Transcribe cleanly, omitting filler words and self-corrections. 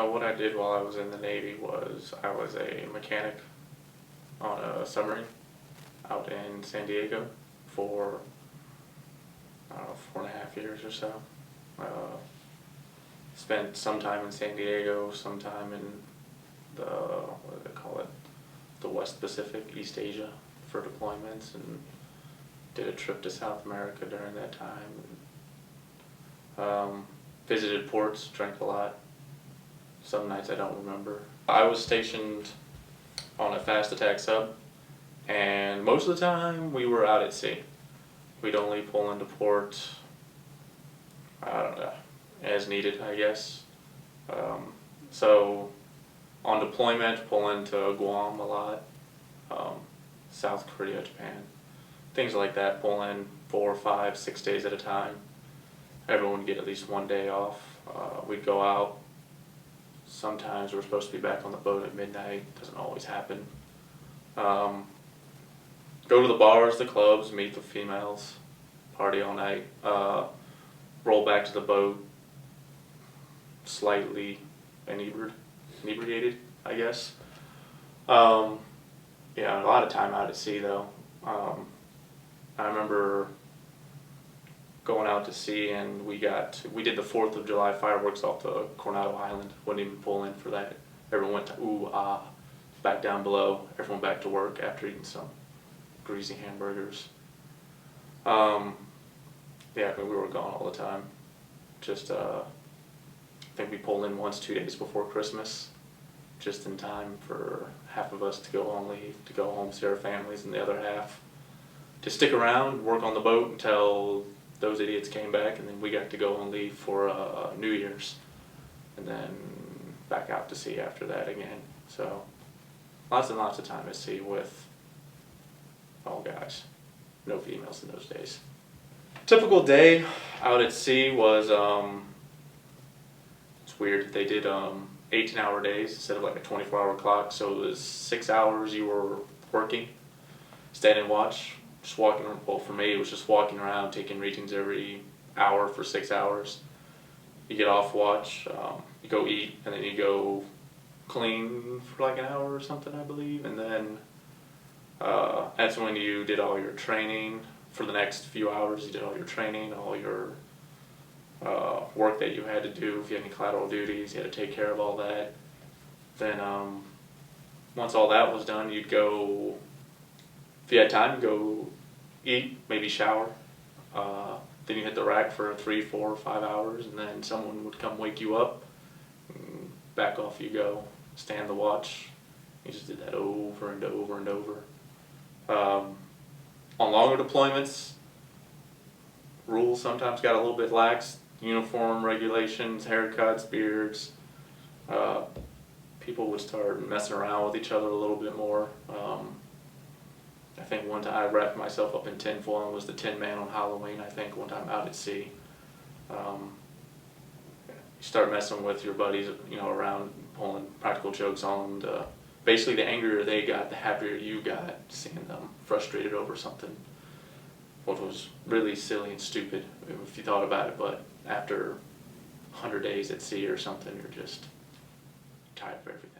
What I did while I was in the Navy was I was a mechanic on a submarine out in San Diego for, I don't know, 4.5 years or so. Uh, Spent some time in San Diego, some time in the, what do they call it, the West Pacific, East Asia for deployments, and did a trip to South America during that time. Visited ports, drank a lot. Some nights I don't remember. I was stationed on a fast attack sub, and most of the time we were out at sea. We'd only pull into port, I don't know, as needed, I guess. So on deployment, pull into Guam a lot, South Korea, Japan, things like that. Pull in 4, 5, 6 days at a time. Everyone would get at least one day off. We'd go out. Sometimes we're supposed to be back on the boat at midnight. Doesn't always happen. Go to the bars, the clubs, meet the females, party all night. Roll back to the boat, slightly inebriated, I guess. Yeah, a lot of time out at sea though. I remember going out to sea, and we did the 4th of July fireworks off the Coronado Island. Wouldn't even pull in for that. Everyone went to ooh ah, back down below. Everyone back to work after eating some greasy hamburgers. Yeah, I mean, we were gone all the time. Just I think we pulled in once 2 days before Christmas, just in time for half of us to go on leave, to go home see our families, and the other half to stick around, work on the boat until those idiots came back, and then we got to go on leave for New Year's, and then back out to sea after that again. So lots and lots of time at sea with all guys, no females in those days. Typical day out at sea was, it's weird, they did 18-hour days instead of like a 24-hour clock, so it was 6 hours you were working, standing watch. Just walking around. Well, for me, it was just walking around, taking readings every hour for 6 hours. You get off watch, you go eat, and then you go clean for like an hour or something, I believe. And then that's when you did all your training. For the next few hours, you did all your training, all your work that you had to do. If you had any collateral duties, you had to take care of all that. Then once all that was done, you'd go, if you had time, go eat, maybe shower. Then you hit the rack for 3, 4, 5 hours, and then someone would come wake you up, and back off you go, stand the watch. You just did that over and over and over. On longer deployments, rules sometimes got a little bit lax. Uniform regulations, haircuts, beards. People would start messing around with each other a little bit more. I think one time I wrapped myself up in tinfoil and was the Tin Man on Halloween, I think, one time out at sea. You start messing with your buddies, around, pulling practical jokes on them. Basically, the angrier they got, the happier you got, seeing them frustrated over something, which was really silly and stupid if you thought about it, but after 100 days at sea or something, you're just tired of everything.